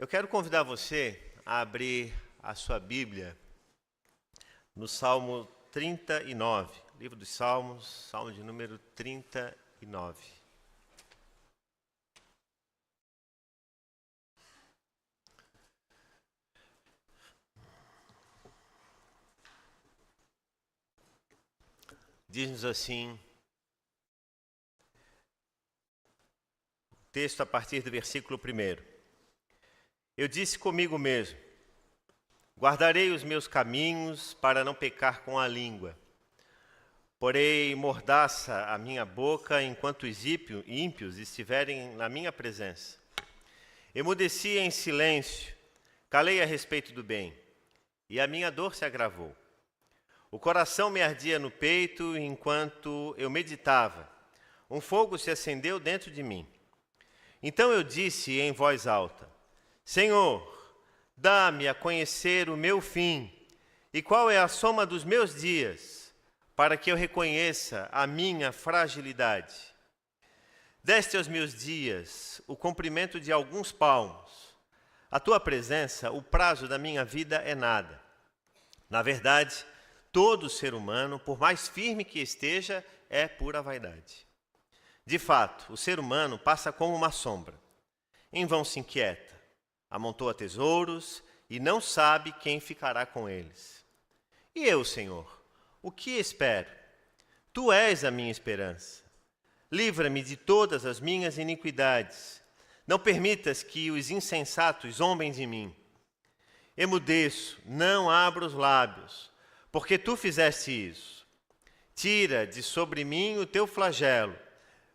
Eu quero convidar você a abrir a sua Bíblia no Salmo 39, livro dos Salmos, Salmo de número 39. Diz-nos assim, o texto a partir do versículo 1. Eu disse comigo mesmo, guardarei os meus caminhos para não pecar com a língua. Porei mordaça a minha boca enquanto os ímpios estiverem na minha presença. Emudeci em silêncio, calei a respeito do bem, e a minha dor se agravou. O coração me ardia no peito enquanto eu meditava. Um fogo se acendeu dentro de mim. Então eu disse em voz alta, Senhor, dá-me a conhecer o meu fim e qual é a soma dos meus dias, para que eu reconheça a minha fragilidade. Deste aos meus dias o comprimento de alguns palmos. A tua presença, o prazo da minha vida é nada. Na verdade, todo ser humano, por mais firme que esteja, é pura vaidade. De fato, o ser humano passa como uma sombra. Em vão se inquieta, amontoa tesouros e não sabe quem ficará com eles. E eu, Senhor, o que espero? Tu és a minha esperança. Livra-me de todas as minhas iniquidades. Não permitas que os insensatos zombem de mim. Emudeço, não abro os lábios, porque tu fizeste isso. Tira de sobre mim o teu flagelo.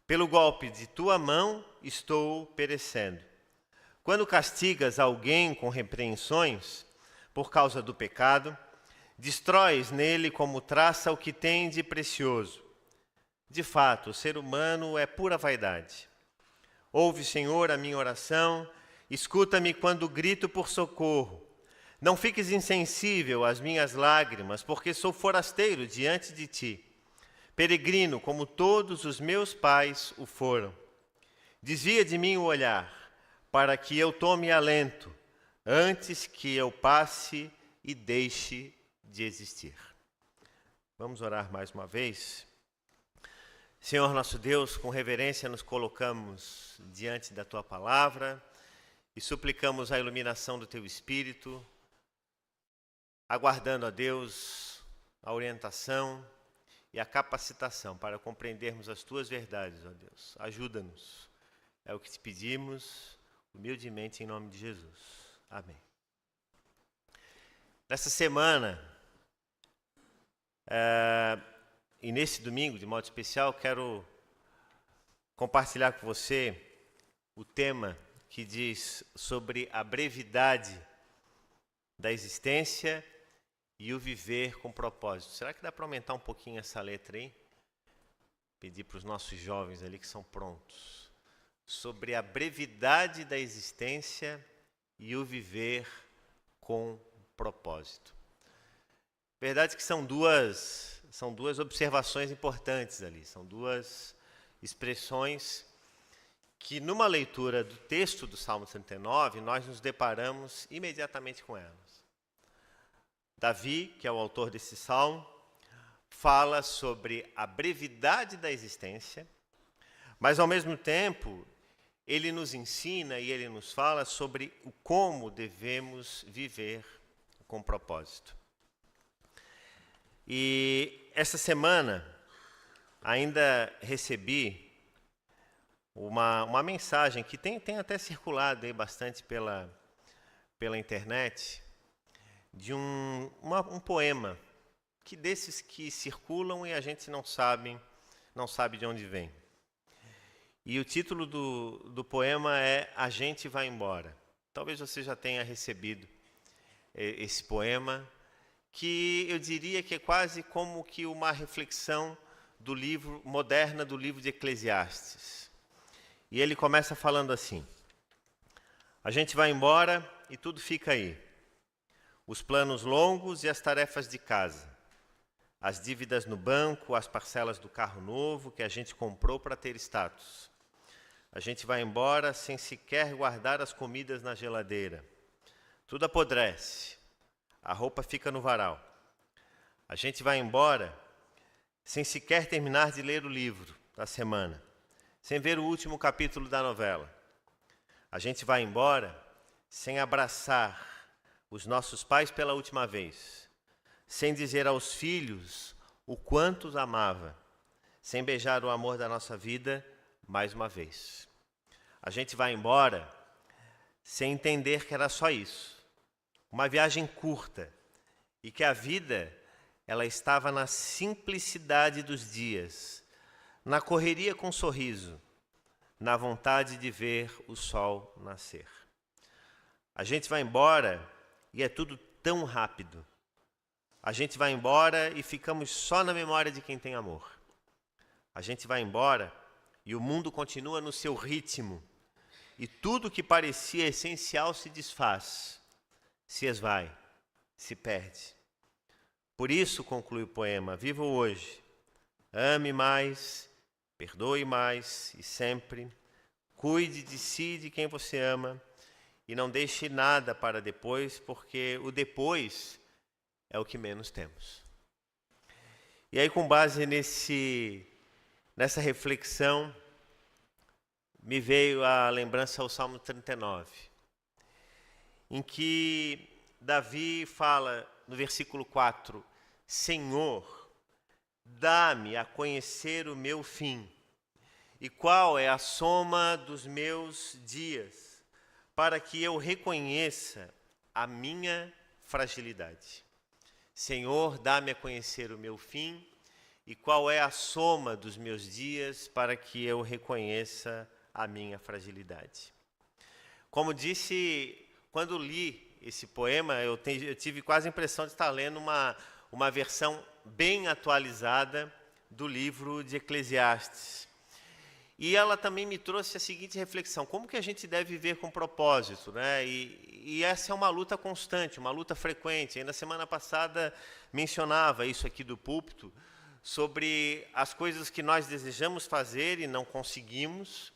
Pelo golpe de tua mão estou perecendo. Quando castigas alguém com repreensões, por causa do pecado, destróis nele como traça o que tem de precioso. De fato, o ser humano é pura vaidade. Ouve, Senhor, a minha oração, escuta-me quando grito por socorro. Não fiques insensível às minhas lágrimas, porque sou forasteiro diante de ti, peregrino como todos os meus pais o foram. Desvia de mim o olhar, para que eu tome alento, antes que eu passe e deixe de existir. Vamos orar mais uma vez? Senhor nosso Deus, com reverência nos colocamos diante da Tua palavra e suplicamos a iluminação do Teu Espírito, aguardando a Deus a orientação e a capacitação para compreendermos as Tuas verdades, ó Deus. Ajuda-nos, é o que te pedimos, humildemente, em nome de Jesus. Amém. Nessa semana, e nesse domingo, de modo especial, quero compartilhar com você o tema que diz sobre a brevidade da existência e o viver com propósito. Será que dá para aumentar um pouquinho essa letra aí? Pedir para os nossos jovens ali que são prontos. Sobre a brevidade da existência e o viver com propósito. Verdade que são duas observações importantes ali, são duas expressões que numa leitura do texto do Salmo 39, nós nos deparamos imediatamente com elas. Davi, que é o autor desse salmo, fala sobre a brevidade da existência, mas ao mesmo tempo ele nos ensina e ele nos fala sobre o como devemos viver com propósito. E essa semana ainda recebi uma mensagem que tem até circulado aí bastante pela internet, de um poema, que desses que circulam e a gente não sabe de onde vem. E o título do poema é A Gente Vai Embora. Talvez você já tenha recebido esse poema, que eu diria que é quase como que uma reflexão moderna do livro de Eclesiastes. E ele começa falando assim: a gente vai embora e tudo fica aí. Os planos longos e as tarefas de casa. As dívidas no banco, as parcelas do carro novo que a gente comprou para ter status. A gente vai embora sem sequer guardar as comidas na geladeira. Tudo apodrece. A roupa fica no varal. A gente vai embora sem sequer terminar de ler o livro da semana, sem ver o último capítulo da novela. A gente vai embora sem abraçar os nossos pais pela última vez, sem dizer aos filhos o quanto os amava, sem beijar o amor da nossa vida mais uma vez. A gente vai embora sem entender que era só isso, uma viagem curta, e que a vida ela estava na simplicidade dos dias, na correria com um sorriso, na vontade de ver o sol nascer. A gente vai embora e é tudo tão rápido. A gente vai embora e ficamos só na memória de quem tem amor. A gente vai embora e o mundo continua no seu ritmo. E tudo que parecia essencial se desfaz, se esvai, se perde. Por isso, conclui o poema, viva hoje, ame mais, perdoe mais e sempre, cuide de si e de quem você ama e não deixe nada para depois, porque o depois é o que menos temos. E aí, com base nessa reflexão, me veio a lembrança ao Salmo 39, em que Davi fala no versículo 4, Senhor, dá-me a conhecer o meu fim, e qual é a soma dos meus dias, para que eu reconheça a minha fragilidade. Senhor, dá-me a conhecer o meu fim, e qual é a soma dos meus dias, para que eu reconheça a minha fragilidade. Como disse, quando li esse poema, eu tive quase a impressão de estar lendo uma versão bem atualizada do livro de Eclesiastes. E ela também me trouxe a seguinte reflexão: como que a gente deve viver com propósito, né? E essa é uma luta constante, uma luta frequente. Ainda semana passada mencionava isso aqui do púlpito, sobre as coisas que nós desejamos fazer e não conseguimos,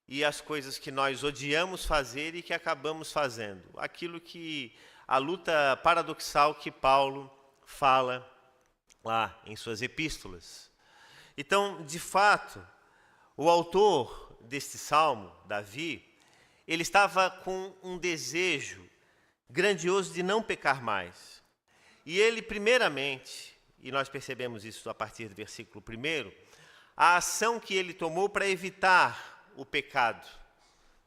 e as coisas que nós odiamos fazer e que acabamos fazendo. Aquilo que a luta paradoxal que Paulo fala lá em suas epístolas. Então, de fato, o autor deste salmo, Davi, ele estava com um desejo grandioso de não pecar mais. E ele, primeiramente, e nós percebemos isso a partir do versículo 1, a ação que ele tomou para evitar o pecado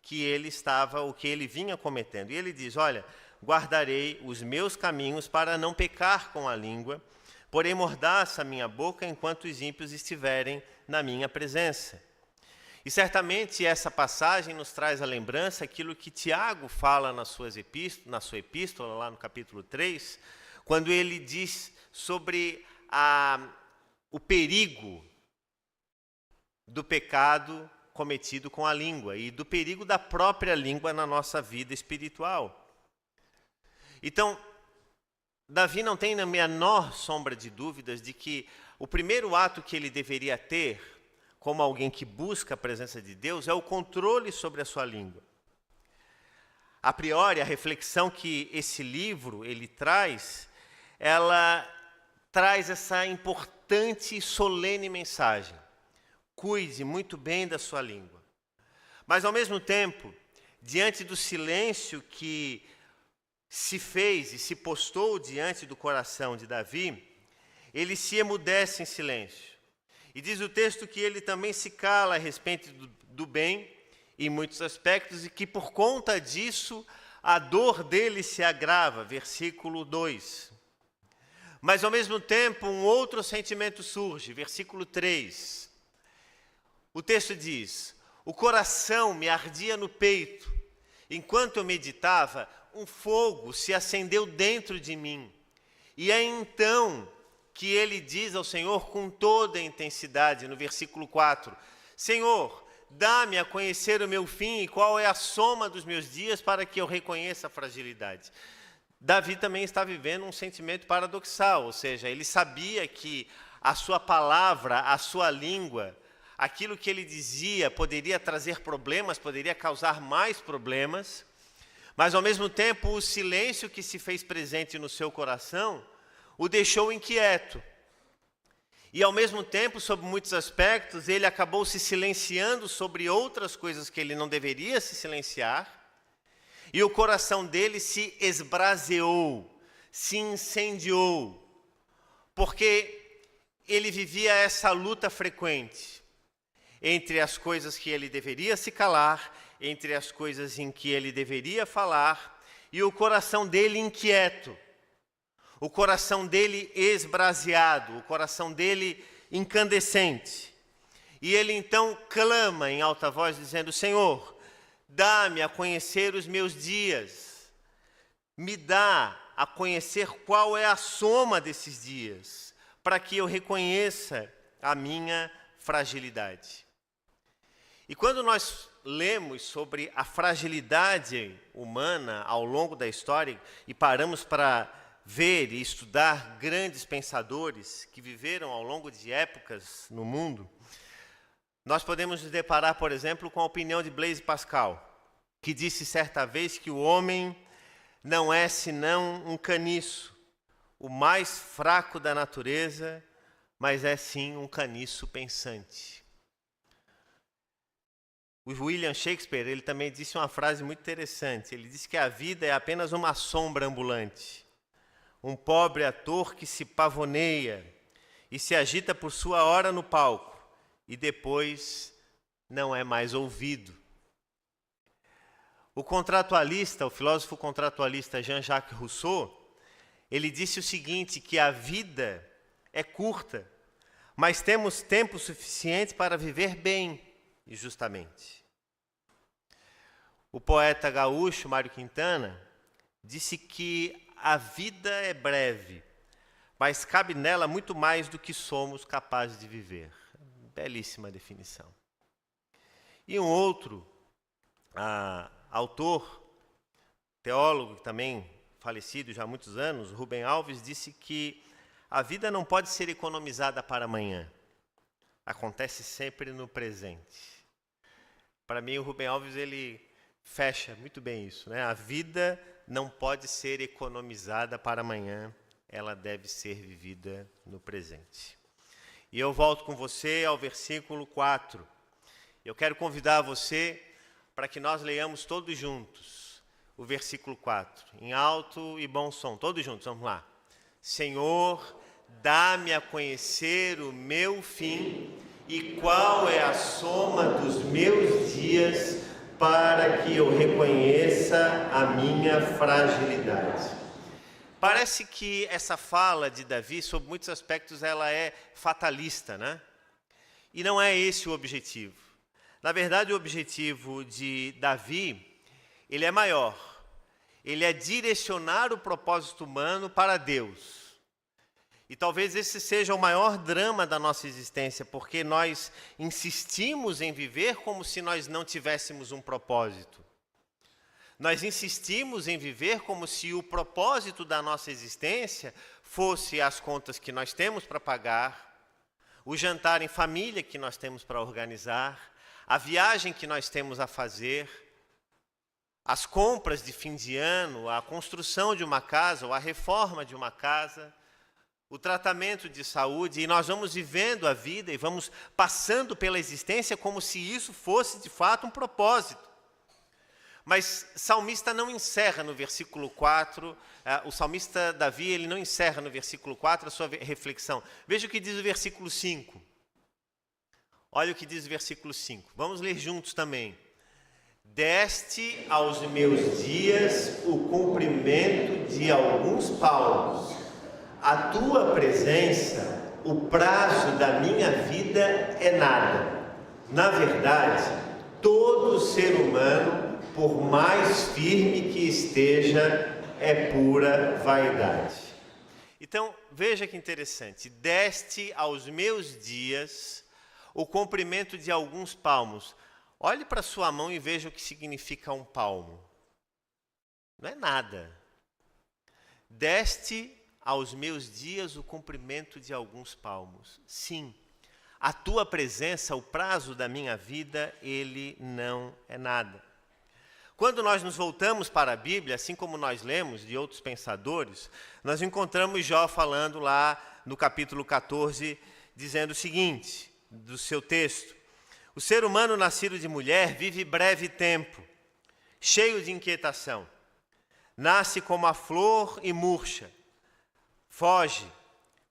que ele vinha cometendo. E ele diz, olha, guardarei os meus caminhos para não pecar com a língua, porém mordaça a minha boca enquanto os ímpios estiverem na minha presença. E certamente essa passagem nos traz a lembrança aquilo que Tiago fala na sua epístola, lá no capítulo 3, quando ele diz sobre o perigo do pecado cometido com a língua e do perigo da própria língua na nossa vida espiritual. Então, Davi não tem a menor sombra de dúvidas de que o primeiro ato que ele deveria ter, como alguém que busca a presença de Deus, é o controle sobre a sua língua. A priori, a reflexão que esse livro ele traz, ela traz essa importante e solene mensagem. Cuide muito bem da sua língua. Mas, ao mesmo tempo, diante do silêncio que se fez e se postou diante do coração de Davi, ele se emudece em silêncio. E diz o texto que ele também se cala a respeito do bem, em muitos aspectos, e que por conta disso a dor dele se agrava, versículo 2. Mas, ao mesmo tempo, um outro sentimento surge, versículo 3. O texto diz, o coração me ardia no peito, enquanto eu meditava, um fogo se acendeu dentro de mim. E é então que ele diz ao Senhor com toda a intensidade, no versículo 4, Senhor, dá-me a conhecer o meu fim e qual é a soma dos meus dias para que eu reconheça a fragilidade. Davi também está vivendo um sentimento paradoxal, ou seja, ele sabia que a sua palavra, a sua língua, aquilo que ele dizia poderia trazer problemas, poderia causar mais problemas, mas ao mesmo tempo o silêncio que se fez presente no seu coração o deixou inquieto. E ao mesmo tempo, sob muitos aspectos, ele acabou se silenciando sobre outras coisas que ele não deveria se silenciar, e o coração dele se esbraseou, se incendiou, porque ele vivia essa luta frequente entre as coisas que ele deveria se calar, entre as coisas em que ele deveria falar, e o coração dele inquieto, o coração dele esbraseado, o coração dele incandescente. E ele então clama em alta voz, dizendo: Senhor, dá-me a conhecer os meus dias, me dá a conhecer qual é a soma desses dias, para que eu reconheça a minha fragilidade. E quando nós lemos sobre a fragilidade humana ao longo da história e paramos para ver e estudar grandes pensadores que viveram ao longo de épocas no mundo, nós podemos nos deparar, por exemplo, com a opinião de Blaise Pascal, que disse certa vez que o homem não é senão um caniço, o mais fraco da natureza, mas é sim um caniço pensante. O William Shakespeare, ele também disse uma frase muito interessante. Ele disse que a vida é apenas uma sombra ambulante, um pobre ator que se pavoneia e se agita por sua hora no palco e depois não é mais ouvido. O contratualista, o filósofo contratualista Jean-Jacques Rousseau, ele disse o seguinte, que a vida é curta, mas temos tempo suficiente para viver bem e justamente. O poeta gaúcho Mário Quintana disse que a vida é breve, mas cabe nela muito mais do que somos capazes de viver. Belíssima definição. E um outro autor, teólogo também falecido já há muitos anos, Rubem Alves, disse que a vida não pode ser economizada para amanhã. Acontece sempre no presente. Para mim, o Rubem Alves, ele fecha muito bem isso, né? A vida não pode ser economizada para amanhã, ela deve ser vivida no presente. E eu volto com você ao versículo 4. Eu quero convidar você para que nós leiamos todos juntos o versículo 4, em alto e bom som. Todos juntos, vamos lá. Senhor, dá-me a conhecer o meu fim e qual é a soma dos meus dias, para que eu reconheça a minha fragilidade. Parece que essa fala de Davi, sob muitos aspectos, ela é fatalista, né? E não é esse o objetivo. Na verdade, o objetivo de Davi, ele é maior. Ele é direcionar o propósito humano para Deus. E talvez esse seja o maior drama da nossa existência, porque nós insistimos em viver como se nós não tivéssemos um propósito. Nós insistimos em viver como se o propósito da nossa existência fosse as contas que nós temos para pagar, o jantar em família que nós temos para organizar, a viagem que nós temos a fazer, as compras de fim de ano, a construção de uma casa ou a reforma de uma casa, o tratamento de saúde, e nós vamos vivendo a vida e vamos passando pela existência como se isso fosse de fato um propósito. Mas o salmista não encerra no versículo 4, o salmista Davi, ele não encerra no versículo 4 a sua reflexão. Veja o que diz o versículo 5. Olha o que diz o versículo 5. Vamos ler juntos também. Deste aos meus dias o comprimento de alguns palmos. A tua presença, o prazo da minha vida é nada. Na verdade, todo ser humano, por mais firme que esteja, é pura vaidade. Então, veja que interessante. Deste aos meus dias o comprimento de alguns palmos. Olhe para sua mão e veja o que significa um palmo. Não é nada. Deste aos meus dias o comprimento de alguns palmos. Sim, a tua presença, o prazo da minha vida, ele não é nada. Quando nós nos voltamos para a Bíblia, assim como nós lemos de outros pensadores, nós encontramos Jó falando lá no capítulo 14, dizendo o seguinte, do seu texto: o ser humano nascido de mulher vive breve tempo, cheio de inquietação. Nasce como a flor e murcha, foge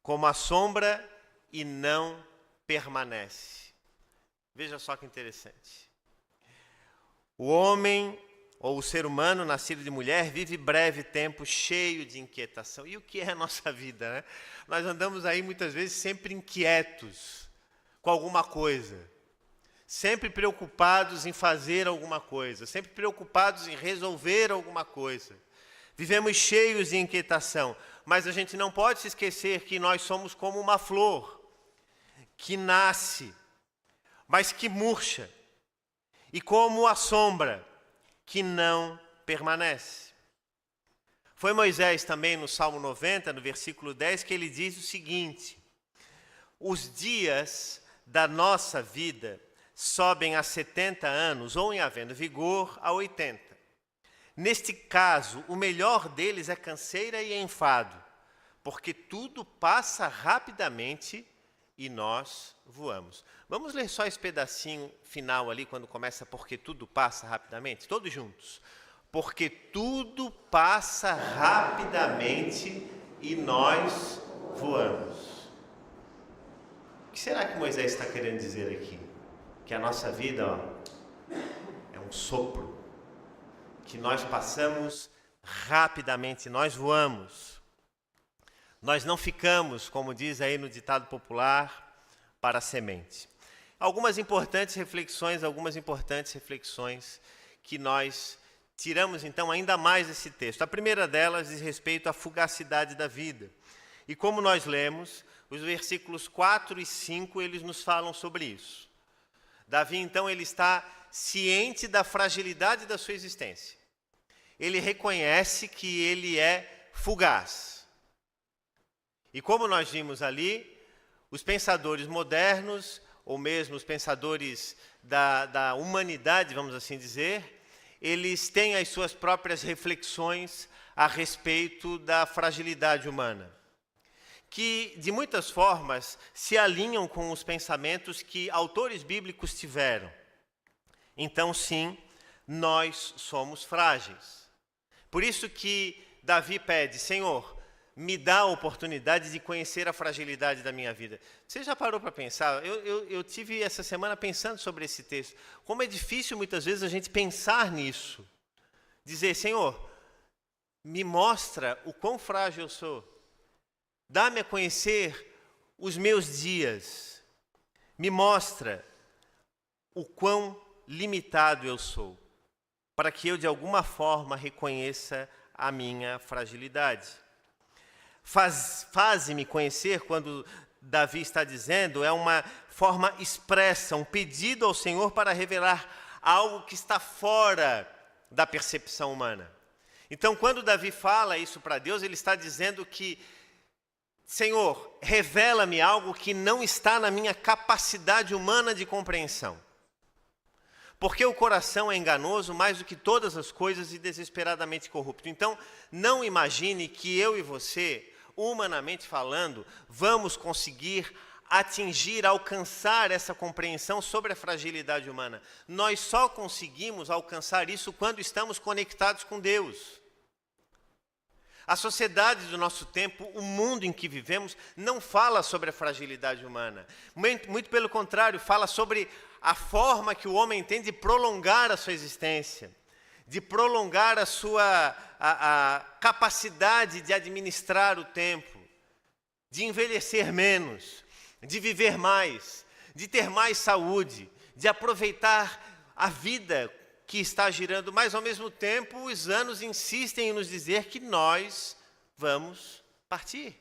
como a sombra e não permanece. Veja só que interessante. O homem, ou o ser humano nascido de mulher, vive breve tempo, cheio de inquietação. E o que é a nossa vida, né? Nós andamos aí muitas vezes sempre inquietos com alguma coisa, sempre preocupados em fazer alguma coisa, sempre preocupados em resolver alguma coisa. Vivemos cheios de inquietação, mas a gente não pode se esquecer que nós somos como uma flor que nasce, mas que murcha, e como a sombra que não permanece. Foi Moisés também no Salmo 90, no versículo 10, que ele diz o seguinte: os dias da nossa vida sobem a 70 anos, ou em havendo vigor, a 80. Neste caso, o melhor deles é canseira e enfado, porque tudo passa rapidamente e nós voamos. Vamos ler só esse pedacinho final ali, quando começa porque tudo passa rapidamente? Todos juntos. Porque tudo passa rapidamente e nós voamos. O que será que Moisés está querendo dizer aqui? Que a nossa vida, é um sopro, que nós passamos rapidamente, nós voamos. Nós não ficamos, como diz aí no ditado popular, para a semente. Algumas importantes reflexões que nós tiramos então ainda mais desse texto. A primeira delas diz respeito à fugacidade da vida. E como nós lemos, os versículos 4 e 5, eles nos falam sobre isso. Davi, então, ele está ciente da fragilidade da sua existência. Ele reconhece que ele é fugaz. E como nós vimos ali, os pensadores modernos, ou mesmo os pensadores da humanidade, vamos assim dizer, eles têm as suas próprias reflexões a respeito da fragilidade humana, que de muitas formas se alinham com os pensamentos que autores bíblicos tiveram. Então, sim, nós somos frágeis. Por isso que Davi pede: Senhor, me dá a oportunidade de conhecer a fragilidade da minha vida. Você já parou para pensar? Eu tive essa semana pensando sobre esse texto. Como é difícil muitas vezes a gente pensar nisso. Dizer: Senhor, me mostra o quão frágil eu sou. Dá-me a conhecer os meus dias. Me mostra o quão limitado eu sou, para que eu de alguma forma reconheça a minha fragilidade. Faze-me conhecer, quando Davi está dizendo, é uma forma expressa, um pedido ao Senhor para revelar algo que está fora da percepção humana. Então, quando Davi fala isso para Deus, ele está dizendo que: Senhor, revela-me algo que não está na minha capacidade humana de compreensão. Porque o coração é enganoso mais do que todas as coisas e desesperadamente corrupto. Então, não imagine que eu e você, humanamente falando, vamos conseguir atingir, alcançar essa compreensão sobre a fragilidade humana. Nós só conseguimos alcançar isso quando estamos conectados com Deus. A sociedade do nosso tempo, o mundo em que vivemos, não fala sobre a fragilidade humana. Muito pelo contrário, fala sobre a forma que o homem tem de prolongar a sua existência, de prolongar a sua capacidade de administrar o tempo, de envelhecer menos, de viver mais, de ter mais saúde, de aproveitar a vida que está girando, mas ao mesmo tempo os anos insistem em nos dizer que nós vamos partir.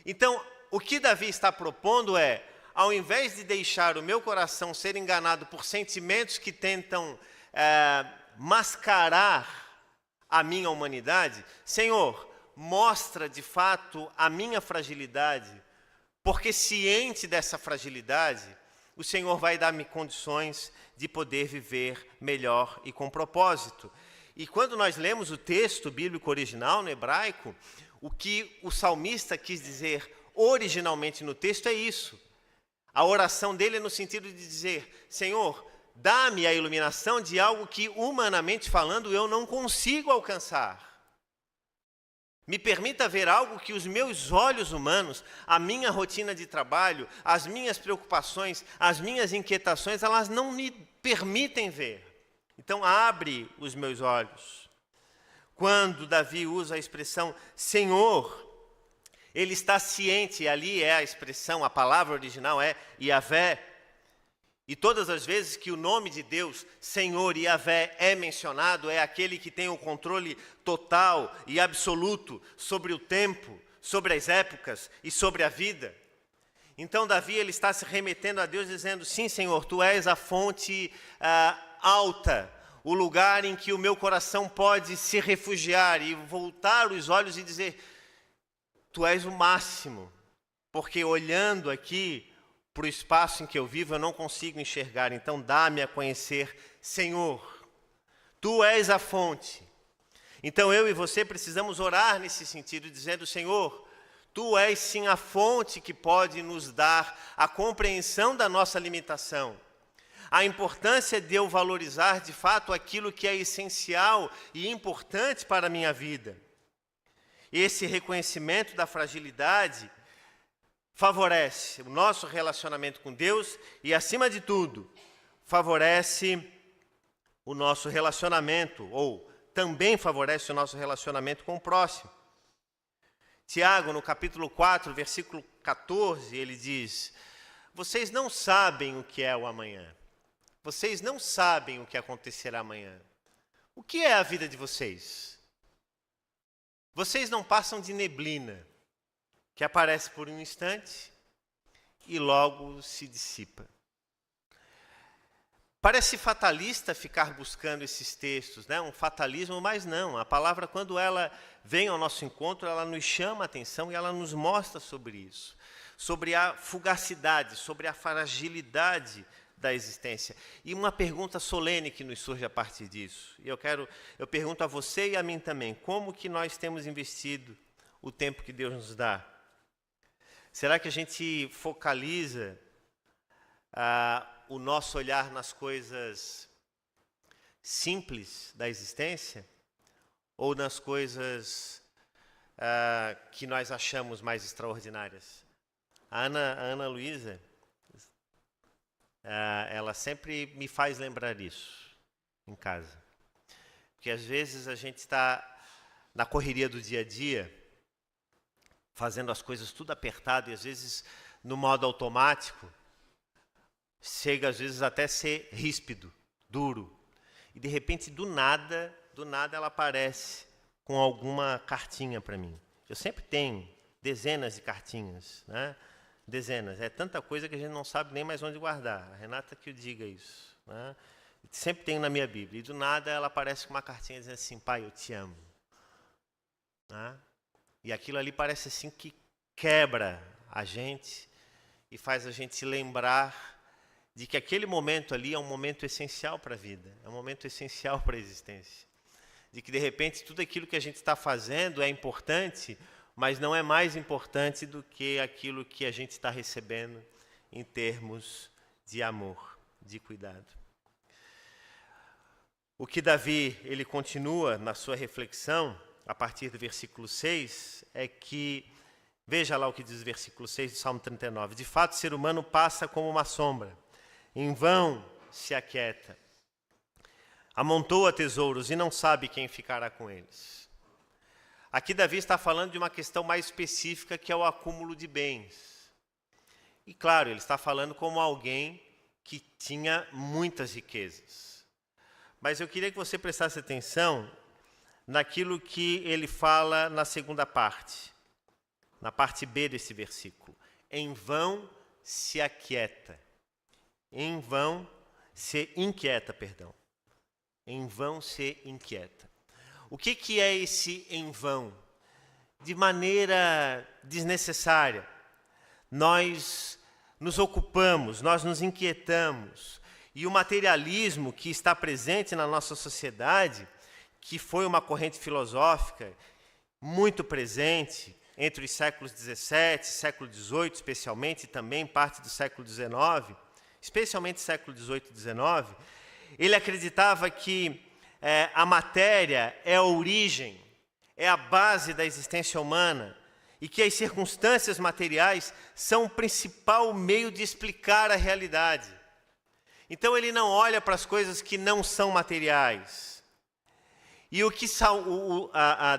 Então, o que Davi está propondo é: ao invés de deixar o meu coração ser enganado por sentimentos que tentam mascarar a minha humanidade, Senhor, mostra de fato a minha fragilidade, porque ciente dessa fragilidade, o Senhor vai dar-me condições de poder viver melhor e com propósito. E quando nós lemos o texto bíblico original, no hebraico, o que o salmista quis dizer originalmente no texto é isso. A oração dele é no sentido de dizer: Senhor, dá-me a iluminação de algo que, humanamente falando, eu não consigo alcançar. Me permita ver algo que os meus olhos humanos, a minha rotina de trabalho, as minhas preocupações, as minhas inquietações, elas não me permitem ver. Então, abre os meus olhos. Quando Davi usa a expressão Senhor, ele está ciente, e ali é a expressão, a palavra original é Yahvé. E todas as vezes que o nome de Deus, Senhor Yahvé, é mencionado, é aquele que tem o controle total e absoluto sobre o tempo, sobre as épocas e sobre a vida. Então Davi ele está se remetendo a Deus dizendo: sim, Senhor, Tu és a fonte alta, o lugar em que o meu coração pode se refugiar e voltar os olhos e dizer: Tu és o máximo, porque olhando aqui para o espaço em que eu vivo, eu não consigo enxergar. Então, dá-me a conhecer, Senhor. Tu és a fonte. Então, eu e você precisamos orar nesse sentido, dizendo: Senhor, Tu és sim a fonte que pode nos dar a compreensão da nossa limitação. A importância de eu valorizar, de fato, aquilo que é essencial e importante para a minha vida. Esse reconhecimento da fragilidade favorece o nosso relacionamento com Deus e, acima de tudo, favorece o nosso relacionamento, ou também favorece o nosso relacionamento com o próximo. Tiago, no capítulo 4, versículo 14, ele diz: vocês não sabem o que é o amanhã. Vocês não sabem o que acontecerá amanhã. O que é a vida de vocês? Vocês não passam de neblina, que aparece por um instante e logo se dissipa. Parece fatalista ficar buscando esses textos, né? Um fatalismo, mas não. A palavra, quando ela vem ao nosso encontro, ela nos chama a atenção e ela nos mostra sobre isso. Sobre a fugacidade, sobre a fragilidade da existência. E uma pergunta solene que nos surge a partir disso. E eu pergunto a você e a mim também: como que nós temos investido o tempo que Deus nos dá? Será que a gente focaliza o nosso olhar nas coisas simples da existência ou nas coisas que nós achamos mais extraordinárias? A Ana Luísa, ela sempre me faz lembrar isso em casa. Porque às vezes a gente está na correria do dia a dia, fazendo as coisas tudo apertado e às vezes no modo automático, chega às vezes até ser ríspido, duro. E de repente, do nada ela aparece com alguma cartinha para mim. Eu sempre tenho dezenas de cartinhas, né? Dezenas. É tanta coisa que a gente não sabe nem mais onde guardar. A Renata que o diga isso, né? Sempre tenho na minha Bíblia. E do nada ela aparece com uma cartinha dizendo assim: pai, eu te amo. Né? E aquilo ali parece assim que quebra a gente e faz a gente lembrar de que aquele momento ali é um momento essencial para a vida, é um momento essencial para a existência. De que, de repente, tudo aquilo que a gente está fazendo é importante, mas não é mais importante do que aquilo que a gente está recebendo em termos de amor, de cuidado. O que Davi, ele continua na sua reflexão, a partir do versículo 6, é que, veja lá o que diz o versículo 6 do Salmo 39, de fato o ser humano passa como uma sombra, em vão se aquieta, amontoa tesouros e não sabe quem ficará com eles. Aqui Davi está falando de uma questão mais específica, que é o acúmulo de bens. E claro, ele está falando como alguém que tinha muitas riquezas. Mas eu queria que você prestasse atenção naquilo que ele fala na segunda parte, na parte B desse versículo. Em vão se aquieta. Em vão se inquieta, perdão. Em vão se inquieta. O que é esse em vão? De maneira desnecessária. nós nos ocupamos, nós nos inquietamos. E o materialismo que está presente na nossa sociedade, que foi uma corrente filosófica muito presente entre os séculos XVII, século XVIII especialmente, e também parte do século XIX, especialmente século XVIII e XIX, ele acreditava que a matéria é a origem, é a base da existência humana, e que as circunstâncias materiais são o principal meio de explicar a realidade. Então ele não olha para as coisas que não são materiais. E o que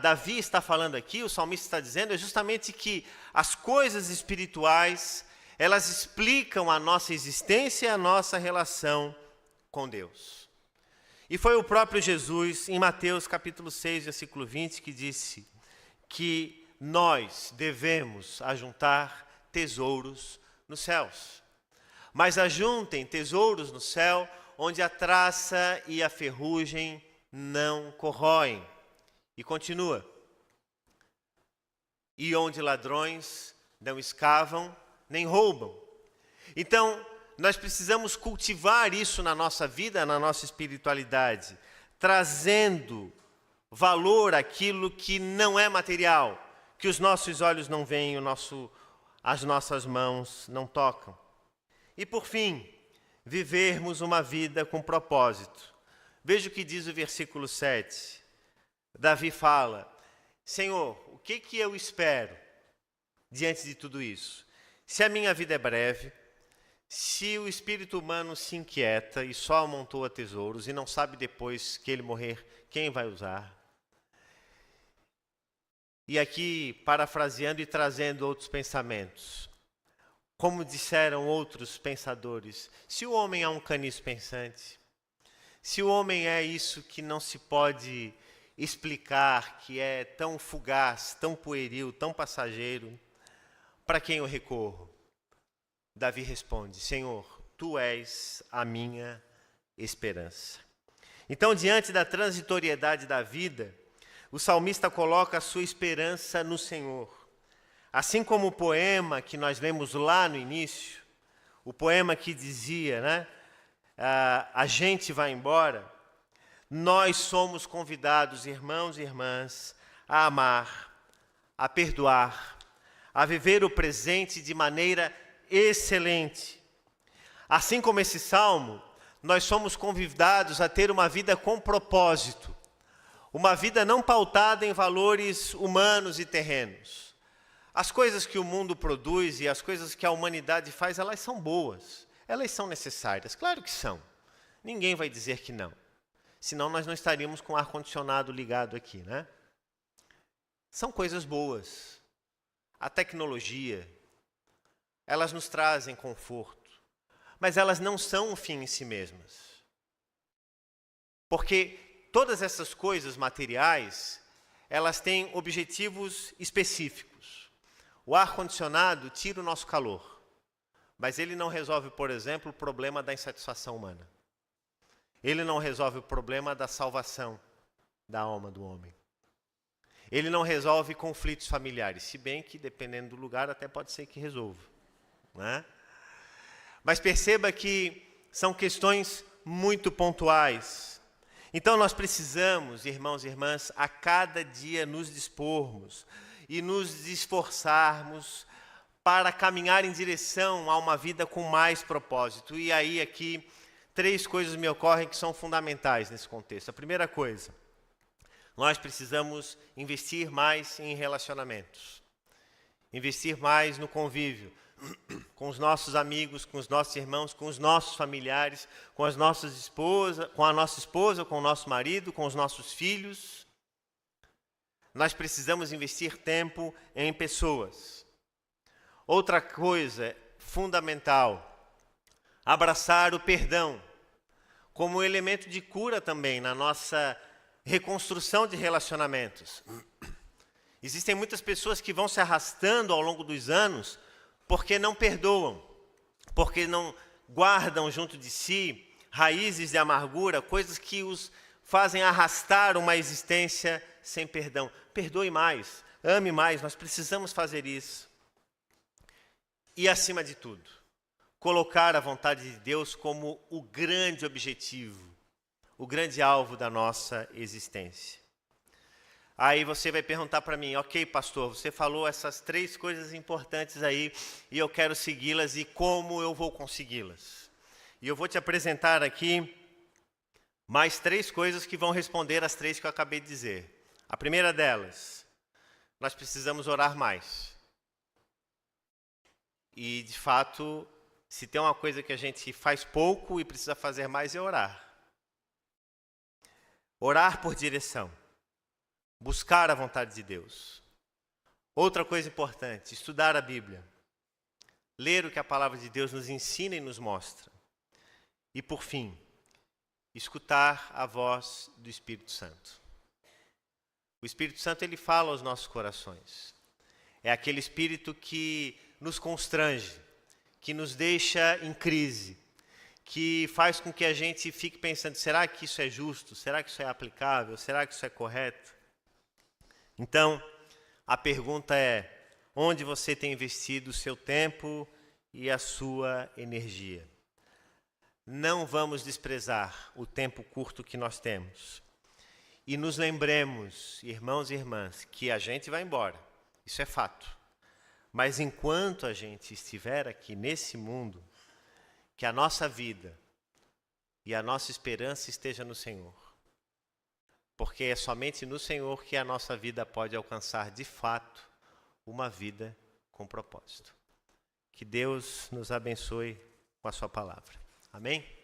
Davi está falando aqui, o salmista está dizendo, é justamente que as coisas espirituais, elas explicam a nossa existência e a nossa relação com Deus. E foi o próprio Jesus, em Mateus capítulo 6, versículo 20, que disse que nós devemos ajuntar tesouros nos céus. Mas ajuntem tesouros no céu, onde a traça e a ferrugem não corroem. E continua. E onde ladrões não escavam nem roubam. Então, nós precisamos cultivar isso na nossa vida, na nossa espiritualidade, trazendo valor àquilo que não é material, que os nossos olhos não veem, as nossas mãos não tocam. E por fim, vivermos uma vida com propósito. Veja o que diz o versículo 7. Davi fala, Senhor, o que eu espero diante de tudo isso? Se a minha vida é breve, se o espírito humano se inquieta e só amontoa tesouros e não sabe depois que ele morrer quem vai usar. E aqui, parafraseando e trazendo outros pensamentos. Como disseram outros pensadores, se o homem é um caniço pensante, se o homem é isso que não se pode explicar, que é tão fugaz, tão pueril, tão passageiro, para quem eu recorro? Davi responde, Senhor, Tu és a minha esperança. Então, diante da transitoriedade da vida, o salmista coloca a sua esperança no Senhor. Assim como o poema que nós lemos lá no início, o poema que dizia, né, a gente vai embora, nós somos convidados, irmãos e irmãs, a amar, a perdoar, a viver o presente de maneira excelente. Assim como esse salmo, nós somos convidados a ter uma vida com propósito, uma vida não pautada em valores humanos e terrenos. As coisas que o mundo produz e as coisas que a humanidade faz, elas são boas, elas são necessárias, claro que são. Ninguém vai dizer que não, senão nós não estaríamos com o ar-condicionado ligado aqui, né? São coisas boas. A tecnologia, elas nos trazem conforto, mas elas não são um fim em si mesmas. Porque todas essas coisas materiais, elas têm objetivos específicos. O ar-condicionado tira o nosso calor, mas ele não resolve, por exemplo, o problema da insatisfação humana. Ele não resolve o problema da salvação da alma do homem. Ele não resolve conflitos familiares, se bem que, dependendo do lugar, até pode ser que resolva, né? Mas perceba que são questões muito pontuais. Então nós precisamos, irmãos e irmãs, a cada dia nos dispormos e nos esforçarmos para caminhar em direção a uma vida com mais propósito. E aí aqui 3 coisas me ocorrem que são fundamentais nesse contexto. A primeira coisa, nós precisamos investir mais em relacionamentos. Investir mais no convívio com os nossos amigos, com os nossos irmãos, com os nossos familiares, com as nossas esposas, com a nossa esposa, com o nosso marido, com os nossos filhos. Nós precisamos investir tempo em pessoas. Outra coisa fundamental, abraçar o perdão como elemento de cura também na nossa reconstrução de relacionamentos. Existem muitas pessoas que vão se arrastando ao longo dos anos porque não perdoam, porque não guardam junto de si raízes de amargura, coisas que os fazem arrastar uma existência sem perdão. Perdoe mais, ame mais, nós precisamos fazer isso. E, acima de tudo, colocar a vontade de Deus como o grande objetivo, o grande alvo da nossa existência. Aí você vai perguntar para mim, ok, pastor, você falou essas 3 coisas importantes aí e eu quero segui-las, e como eu vou consegui-las? E eu vou te apresentar aqui mais 3 coisas que vão responder às 3 que eu acabei de dizer. A primeira delas, nós precisamos orar mais. E, de fato, se tem uma coisa que a gente faz pouco e precisa fazer mais, é orar. Orar por direção. Buscar a vontade de Deus. Outra coisa importante, estudar a Bíblia. Ler o que a palavra de Deus nos ensina e nos mostra. E, por fim, escutar a voz do Espírito Santo. O Espírito Santo, ele fala aos nossos corações. É aquele Espírito que nos constrange, que nos deixa em crise, que faz com que a gente fique pensando, será que isso é justo? Será que isso é aplicável? Será que isso é correto? Então, a pergunta é, onde você tem investido o seu tempo e a sua energia? Não vamos desprezar o tempo curto que nós temos. E nos lembremos, irmãos e irmãs, que a gente vai embora. Isso é fato. Mas enquanto a gente estiver aqui nesse mundo, que a nossa vida e a nossa esperança esteja no Senhor. Porque é somente no Senhor que a nossa vida pode alcançar, de fato, uma vida com propósito. Que Deus nos abençoe com a sua palavra. Amém?